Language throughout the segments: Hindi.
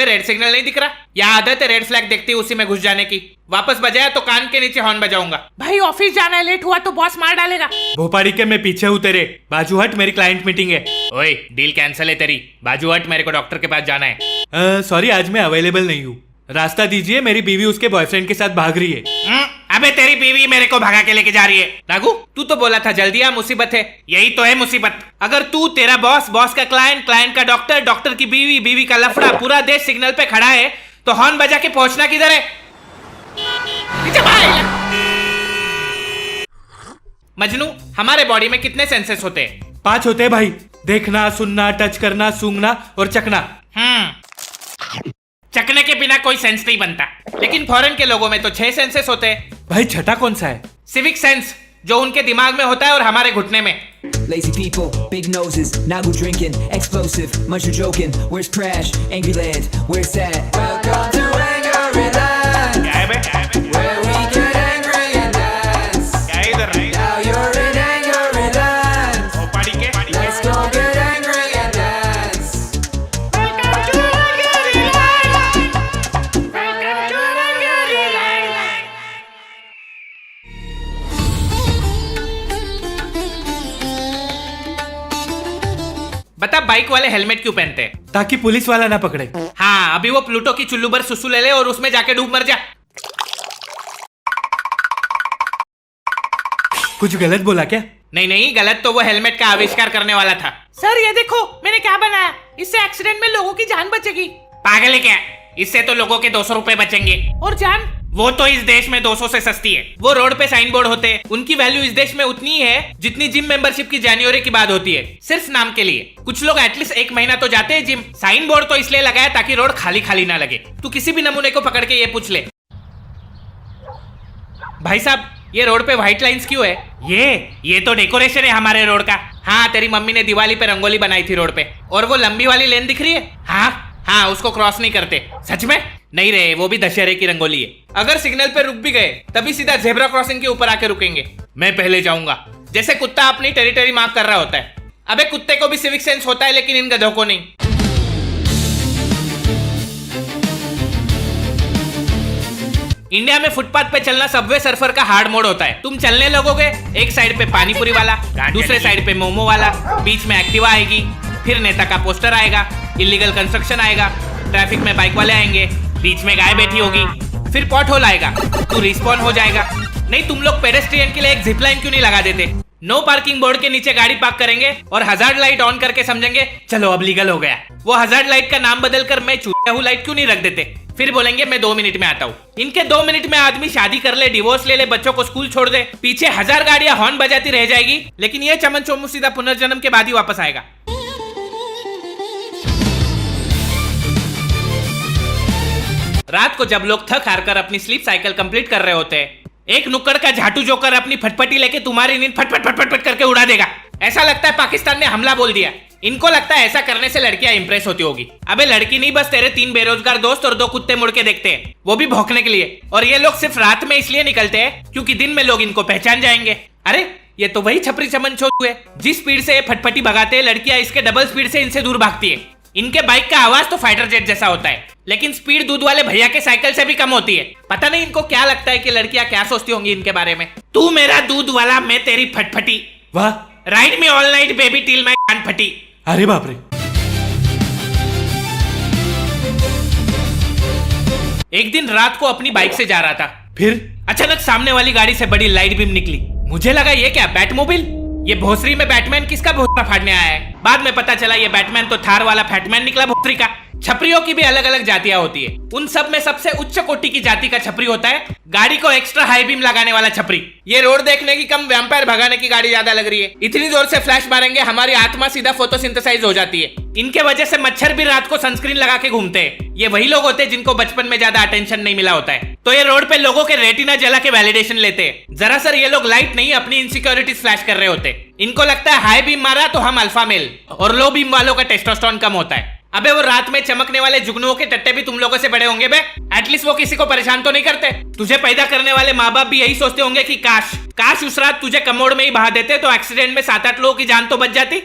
अबे रेड सिग्नल नहीं दिख रहा? यहाँ आदत है रेड फ्लैग देखती उसी में घुस जाने की। वापस बजाया तो कान के नीचे हॉर्न बजाऊंगा। भाई ऑफिस जाना है, लेट हुआ तो बॉस मार डालेगा। भोपाड़ी के मैं पीछे हूँ तेरे, बाजू हट, मेरी क्लाइंट मीटिंग है। ओए डील कैंसिल है तेरी, बाजू हट, मेरे को डॉक्टर के पास जाना है। सॉरी, आज मैं अवेलेबल नहीं हूँ। रास्ता दीजिए, मेरी बीवी उसके बॉयफ्रेंड के साथ भाग रही है। अबे तेरी बीवी मेरे को भगा के लेके जा रही है। राघु तू तो बोला था जल्दी आ, मुसीबत है। यही तो है मुसीबत। अगर तू, तेरा बॉस, बॉस का क्लाइंट, क्लाइंट का डॉक्टर, डॉक्टर की बीवी, बीवी का लफड़ा, पूरा देश सिग्नल पे खड़ा है तो हॉर्न बजा के पहुंचना किधर है? मजनू, हमारे बॉडी में कितने सेंसेस होते हैं? 5 होते हैं भाई, देखना, सुनना, टच करना, सूंघना और चखना। चखने के बिना कोई सेंस नहीं बनता, लेकिन फॉरेन के लोगों में तो 6 सेंसेस होते हैं। भाई छठा कौन सा है? सिविक सेंस, जो उनके दिमाग में होता है और हमारे घुटने में। Lazy people, big noses, Nagu drinking, explosive, much you joking. Where's trash? Angry land, where's sad? Welcome to Angryland. क्या है बे? Where we get angry and dance. क्या है इधर? Now you're in Angryland. भोपाड़ी के? Let's go get angry and dance. बता, बाइक वाले हेलमेट क्यों पहनते हैं? ताकि पुलिस वाला ना पकड़े। हाँ, अभी वो प्लूटो की चुल्लू भर सुसु ले ले और उसमें जाके डूब मर जा। कुछ गलत बोला क्या? नहीं नहीं, गलत तो वो हेलमेट का आविष्कार करने वाला था। सर ये देखो मैंने क्या बनाया, इससे एक्सीडेंट में लोगों की जान बचेगी। पागल है क्या? इससे तो लोगों के 200 रुपए बचेंगे। और जान? वो तो इस देश में 200 से सस्ती है। वो रोड पे साइन बोर्ड होते हैं, उनकी वैल्यू इस देश में उतनी ही है जितनी जिम मेंबरशिप की जनवरी की बात होती है, सिर्फ नाम के लिए। कुछ लोग एटलीस्ट 1 महीना तो जाते हैं जिम। साइन बोर्ड तो इसलिए लगाया ताकि रोड खाली खाली ना लगे। तू किसी भी नमूने को पकड़ के ये पूछ ले, भाई साहब ये रोड पे व्हाइट लाइंस क्यों है? ये तो डेकोरेशन है हमारे रोड का। हाँ, तेरी मम्मी ने दिवाली पे रंगोली बनाई थी रोड पे। और वो लंबी वाली लेन दिख रही है, हाँ, उसको क्रॉस नहीं करते। सच में? नहीं रे, वो भी दशहरे की रंगोली है। अगर सिग्नल पे रुक भी गए तभी सीधा जेब्रा क्रॉसिंग के ऊपर आके रुकेंगे। मैं पहले जाऊंगा, जैसे कुत्ता अपनी टेरिटरी मार्क कर रहा होता है। अबे कुत्ते को भी सिविक सेंस होता है, लेकिन इन गधों को नहीं। इंडिया में फुटपाथ पे चलना सबवे सर्फर का हार्ड मोड होता है। तुम चलने लगोगे, एक साइड पे पानीपुरी वाला, दूसरे साइड पे मोमो वाला, बीच में एक्टिवा आएगी, फिर नेता का पोस्टर आएगा, इलीगल कंस्ट्रक्शन आएगा, ट्रैफिक में बाइक वाले आएंगे, बीच में गाय बैठी होगी, फिर पॉट होल आएगा, तू रिस्पॉन हो जाएगा। नहीं, तुम लोग पेडेस्ट्रियन के लिए एक जिप लाइन क्यों नहीं लगा देते? नो पार्किंग बोर्ड के नीचे गाड़ी पार्क करेंगे और हजार्ड लाइट ऑन करके समझेंगे चलो अब लीगल हो गया। वो हजार्ड लाइट का नाम बदल कर मैं चूतिया हूँ लाइट क्यों नहीं रख देते? फिर बोलेंगे मैं 2 मिनट में आता हूँ। इनके 2 मिनट में आदमी शादी कर ले, डिवोर्स ले ले, बच्चों को स्कूल छोड़ दे, पीछे 1000 गाड़ियां हॉर्न बजाती रह जाएगी, लेकिन ये चमन चोमू सीधा पुनर्जन्म के बाद ही वापस आएगा। रात को जब लोग थक हार कर अपनी स्लीप साइकिल कंप्लीट कर रहे होते हैं, एक नुक्कड़ का झाटू जोकर अपनी फटफटी लेके तुम्हारी नींद फटफट फटफट फट करके उड़ा देगा। ऐसा लगता है पाकिस्तान ने हमला बोल दिया। इनको लगता है ऐसा करने से लड़कियां इंप्रेस होती होगी। अबे लड़की नहीं, बस तेरे 3 बेरोजगार दोस्त और 2 कुत्ते मुड़ के देखते हैं, वो भी भौंकने के लिए। और ये लोग सिर्फ रात में इसलिए निकलते हैं क्योंकि दिन में लोग इनको पहचान जाएंगे। अरे ये तो वही छपरी चमन छोटू है, जिस स्पीड से ये फटफटी भगाते हैं लड़कियां इसके डबल स्पीड से इनसे दूर भागती है। इनके बाइक का आवाज तो फाइटर जेट जैसा होता है, लेकिन स्पीड दूध वाले भैया के साइकिल से भी कम होती है। पता नहीं इनको क्या लगता है कि लड़कियां क्या सोचती होंगी इनके बारे में। तू मेरा दूध वाला, मैं तेरी फटफटी, वाह, ride me all night baby till my कान फटी। अरे बाप रे। एक दिन रात को अपनी बाइक से जा रहा था, फिर अचानक सामने वाली गाड़ी से बड़ी लाइट बीम निकली। मुझे लगा ये क्या, बैटमोबिल? ये भोसरी में बैटमैन किसका भोसरा फाड़ने आया है? बाद में पता चला ये बैटमैन तो थार वाला फैटमैन निकला भोसरी का। छपरियों की भी अलग अलग जातियां होती है, उन सब में सबसे उच्च कोटि की जाति का छपरी होता है गाड़ी को एक्स्ट्रा हाई बीम लगाने वाला छपरी। ये रोड देखने की कम वैम्पायर भगाने की गाड़ी ज्यादा लग रही है। इतनी जोर से फ्लैश मारेंगे हमारी आत्मा सीधा फोटोसिंथेसाइज हो जाती है। इनके वजह से मच्छर भी रात को सनस्क्रीन लगा के घूमते हैं। ये वही लोग होते हैं जिनको बचपन में ज्यादा अटेंशन नहीं मिला होता है, तो ये रोड पे लोगों के रेटिना जला के वैलिडेशन लेते हैं। जरा सर ये लोग लाइट नहीं, अपनी इनसिक्योरिटीज फ्लैश कर रहे होते। इनको लगता है हाई बीम मारा तो हम अल्फा मेल, और लो बीम वालों का टेस्टोस्टेरोन कम होता है। अबे वो रात में चमकने वाले जुगनुओं के टट्टे भी तुम लोगों से बड़े होंगे बे। एटलीस्ट वो किसी को परेशान तो नहीं करते। तुझे पैदा करने वाले माँ बाप भी यही सोचते होंगे कि काश उस रात तुझे कमोड में ही बहा देते तो एक्सीडेंट में 7-8 लोगों की जान तो बच जाती।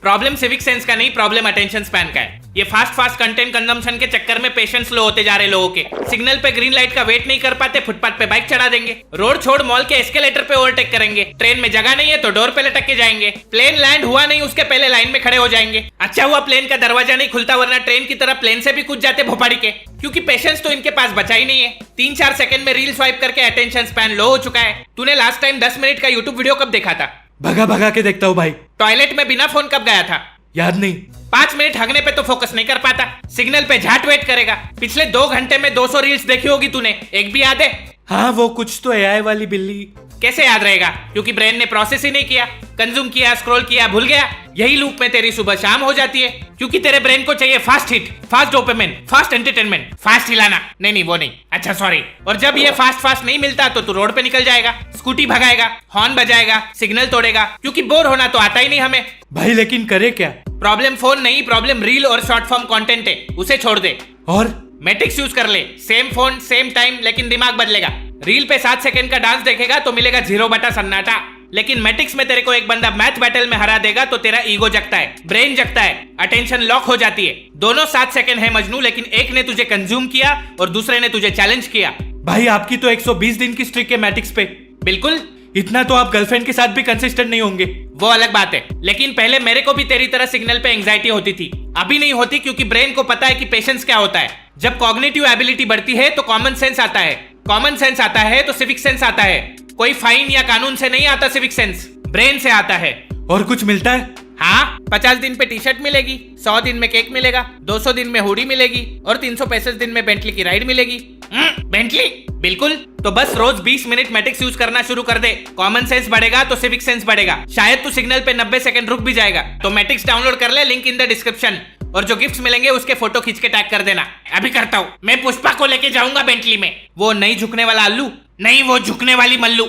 प्रॉब्लम सिविक सेंस का नहीं, प्रॉब्लम अटेंशन स्पैन का है। ये फास्ट कंटेंट कंजम्पशन के चक्कर में पेशेंस लो होते जा रहे लोगों के। सिग्नल पे ग्रीन लाइट का वेट नहीं कर पाते, फुटपाथ पे बाइक चढ़ा देंगे, रोड छोड़ मॉल के एस्केलेटर पे ओवरटेक करेंगे, ट्रेन में जगह नहीं है तो डोर पे लटक के जाएंगे, प्लेन लैंड हुआ नहीं उसके पहले लाइन में खड़े हो जाएंगे। अच्छा हुआ प्लेन का दरवाजा नहीं खुलता, वरना ट्रेन की तरह प्लेन से भी कूद जाते भोपाड़ी के, क्योंकि पेशेंस तो इनके पास बचा ही नहीं है। 3-4 सेकंड में रील स्वाइप करके अटेंशन स्पैन लो हो चुका है। तूने लास्ट टाइम 10 मिनट का यूट्यूब वीडियो कब देखा था? भगा भगा के देखता हूँ भाई। टॉयलेट में बिना फोन कब गया था? याद नहीं। 5 मिनट हगने पे तो फोकस नहीं कर पाता, सिग्नल पे झाट वेट करेगा। पिछले 2 घंटे में 200 रील्स देखी होगी तूने, एक भी याद है? हाँ वो कुछ तो एआई वाली बिल्ली। कैसे याद रहेगा? क्योंकि ब्रेन ने प्रोसेस ही नहीं किया, कंज्यूम किया, स्क्रॉल किया, भूल गया। यही लूप में तेरी सुबह शाम हो जाती है, क्योंकि तेरे ब्रेन को चाहिए fast hit, fast dopamine, fast entertainment, fast हिलाना। नहीं वो नहीं, अच्छा सॉरी। और जब ये फास्ट नहीं मिलता तो तू रोड पे निकल जाएगा, स्कूटी भगाएगा, हॉर्न बजाएगा, सिग्नल तोड़ेगा, क्योंकि बोर होना तो आता ही नहीं हमें। भाई लेकिन करे क्या? प्रॉब्लम फोन नहीं, प्रॉब्लम रील और शॉर्ट फॉर्म कंटेंट है, उसे छोड़ दे। और मैट्रिक्स यूज कर ले, सेम फोन सेम टाइम, लेकिन दिमाग बदलेगा। रील पे 7 सेकंड का डांस देखेगा तो मिलेगा 0 बटा सन्नाटा, लेकिन मैट्रिक्स में तेरे को एक बंदा मैथ बैटल में हरा देगा तो तेरा ईगो जगता है, ब्रेन जगता है, अटेंशन लॉक हो जाती है। दोनों 7 सेकंड है मजनू, लेकिन एक ने तुझे कंज्यूम किया और दूसरे ने तुझे चैलेंज किया। भाई आपकी तो 120 दिन की स्ट्रिक है मैट्रिक्स पे। बिल्कुल, इतना तो आप गर्लफ्रेंड के साथ भी कंसिस्टेंट नहीं होंगे। वो अलग बात है, लेकिन पहले मेरे को भी तेरी तरह सिग्नल पे एंजाइटी होती थी, अभी नहीं होती, क्योंकि ब्रेन को पता है कि पेशेंस क्या होता है। जब कॉग्निटिव एबिलिटी बढ़ती है तो कॉमन सेंस आता है, कॉमन सेंस आता है तो सिविक सेंस आता है। कोई फाइन या कानून से नहीं आता सिविक सेंस, ब्रेन से आता है। और कुछ मिलता है? हाँ, 50 दिन पे टी शर्ट मिलेगी, 100 दिन में केक मिलेगा, 200 दिन में हुडी मिलेगी और 365 दिन में बेंटली की राइड मिलेगी। बेंटली? बिल्कुल। तो बस रोज 20 मिनट मैट्रिक्स यूज करना शुरू कर दे, कॉमन सेंस बढ़ेगा तो सिविक सेंस बढ़ेगा। शायद तू सिग्नल पे 90 सेकंड रुक भी जाएगा। तो मैट्रिक्स डाउनलोड कर ले, लिंक इन द डिस्क्रिप्शन, और जो गिफ्ट्स मिलेंगे उसके फोटो खींच के टैग कर देना। अभी करता हूँ, मैं पुष्पा को लेके जाऊंगा बेंटली में। वो नहीं झुकने वाला अल्लू नहीं, वो झुकने वाली मल्लू।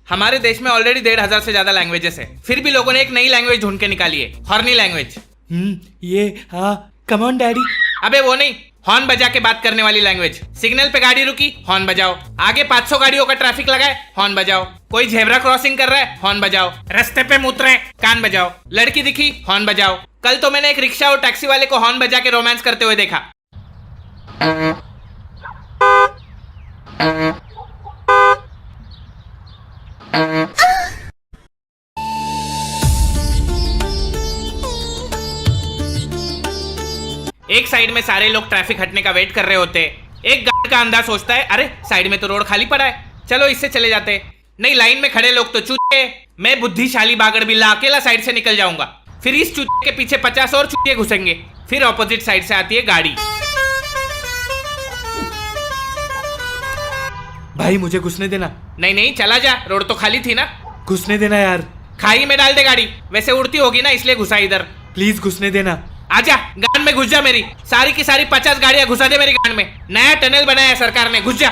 हमारे देश में ऑलरेडी 1,500 से ज्यादा लैंग्वेजेस है, फिर भी लोगों ने एक नई लैंग्वेज ढूंढ के निकाली है, हॉर्नी लैंग्वेज। ये हाँ, कम ऑन डैडी। अबे वो नहीं, हॉर्न बजा के बात करने वाली लैंग्वेज। सिग्नल पे गाड़ी रुकी, हॉर्न बजाओ। आगे 500 गाड़ियों का ट्रैफिक लगा है, हॉर्न बजाओ। कोई झेब्रा क्रॉसिंग कर रहा है, हॉर्न बजाओ। रास्ते पे मुत रहे, कान बजाओ। लड़की दिखी, हॉर्न बजाओ। कल तो मैंने एक रिक्शा और टैक्सी वाले को हॉर्न बजा के रोमांस करते हुए देखा। एक साइड में सारे लोग ट्रैफिक हटने का वेट कर रहे होते हैं। एक गार्ड का अंदाज सोचता है, अरे साइड में तो रोड खाली पड़ा है, चलो इससे चले जाते हैं। नहीं, लाइन में खड़े लोग तो चूतिए, मैं बुद्धिशाली बागड़ बिल्ला अकेला साइड से निकल जाऊंगा। फिर इस चूतिए के पीछे 50 और चूतिए घुसेंगे। फिर ऑपोजिट साइड से आती है गाड़ी। भाई मुझे घुसने देना। नहीं चला जा, रोड तो खाली थी ना। घुसने देना यार। खाई में डाल दे गाड़ी, वैसे उड़ती होगी ना इसलिए घुसा इधर। प्लीज घुसने देना। आजा, गान में घुस जा मेरी। सारी की सारी 50 गाड़ियां घुसा दे मेरी गान में। नया टनल बनाया है सरकार ने, घुस जा।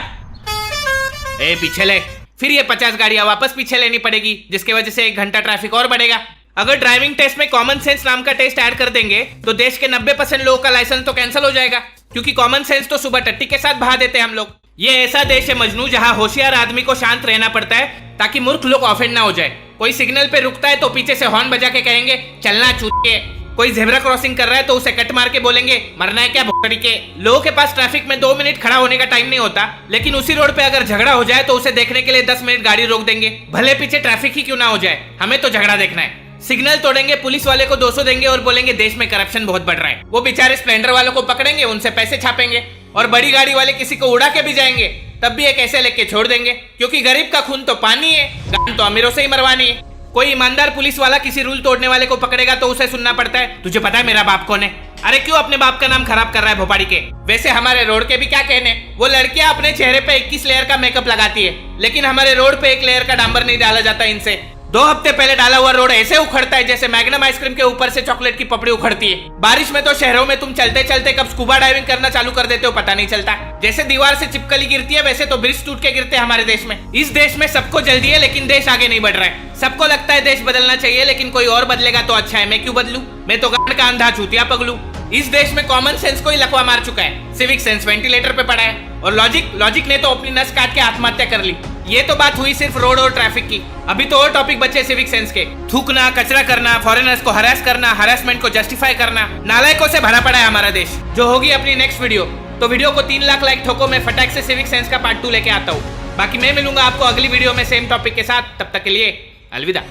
ए पीछे ले। फिर ये 50 गाड़ियां वापस पीछे लेनी पड़ेगी, जिसकी वजह से 1 घंटा ट्रैफिक और बढ़ेगा। अगर ड्राइविंग टेस्ट में कॉमन सेंस नाम का टेस्ट ऐड कर देंगे तो देश के 90% लोगों का लाइसेंस तो कैंसिल हो जाएगा, क्योंकि कॉमन सेंस तो सुबह टट्टी के साथ बहा देते हैं हम लोग। ये ऐसा देश है मजनू जहां होशियार आदमी को शांत रहना पड़ता है ताकि मूर्ख लोग ऑफेंड ना हो जाए। कोई सिग्नल पे रुकता है तो पीछे से हॉर्न बजा के कहेंगे चलना चूतिए। कोई ज़ेब्रा क्रॉसिंग कर रहा है तो उसे कट मार के बोलेंगे मरना है क्या भोसड़ी के। लोगों के पास ट्रैफिक में 2 मिनट खड़ा होने का टाइम नहीं होता, लेकिन उसी रोड पे अगर झगड़ा हो जाए तो उसे देखने के लिए 10 मिनट गाड़ी रोक देंगे, भले पीछे ट्रैफिक ही क्यों ना हो जाए, हमें तो झगड़ा देखना है। सिग्नल तोड़ेंगे, पुलिस वाले को 200 देंगे और बोलेंगे देश में करप्शन बहुत बढ़ रहा है। वो बेचारे स्प्लेंडर वालों को पकड़ेंगे, उनसे पैसे छापेंगे, और बड़ी गाड़ी वाले किसी को उड़ा के भी जाएंगे, तब भी एक ऐसे लेके छोड़ देंगे, क्योंकि गरीब का खून तो पानी है, गान तो अमीरों से ही मरवानी है। कोई ईमानदार पुलिस वाला किसी रूल तोड़ने वाले को पकड़ेगा तो उसे सुनना पड़ता है तुझे पता है मेरा बाप कौन है। अरे क्यों अपने बाप का नाम खराब कर रहा है भोपाड़ी के। वैसे हमारे रोड के भी क्या कहने, वो लड़कियां अपने चेहरे पे 21 लेयर का मेकअप लगाती है, लेकिन हमारे रोड पे 1 लेयर का डांबर नहीं डाला जाता इनसे। 2 हफ्ते पहले डाला हुआ रोड ऐसे उखड़ता है जैसे मैग्नम आइसक्रीम के ऊपर से चॉकलेट की पपड़ी उखड़ती है। बारिश में तो शहरों में तुम चलते चलते कब स्कूबा डाइविंग करना चालू कर देते हो पता नहीं चलता। जैसे दीवार से चिपकली गिरती है वैसे तो ब्रिज टूट के गिरते हैं हमारे देश में। इस देश में सबको जल्दी है लेकिन देश आगे नहीं बढ़ रहा है। सबको लगता है देश बदलना चाहिए, लेकिन कोई और बदलेगा तो अच्छा है, मैं क्यों बदलूं, मैं तो गांड का अंधा चूतिया पगलू। इस देश में कॉमन सेंस को ही लकवा मार चुका है, सिविक सेंस वेंटिलेटर पे पड़ा है, और लॉजिक ने तो अपनी नस काट के आत्महत्या कर ली। ये तो बात हुई सिर्फ रोड और ट्रैफिक की। अभी तो और टॉपिक बचे सिविक सेंस के। थूकना, कचरा करना, फॉरेनर्स को हरास करना, हरासमेंट को जस्टिफाई करना। नालायकों से भरा पड़ा है हमारा देश। जो होगी अपनी नेक्स्ट वीडियो, तो वीडियो को 3 लाख लाइक ठोको, मैं फटाक से सिविक सेंस का पार्ट 2 लेके आता हूँ। बाकी मैं मिलूंगा आपको अगली वीडियो में सेम टॉपिक के साथ। तब तक के लिए अलविदा।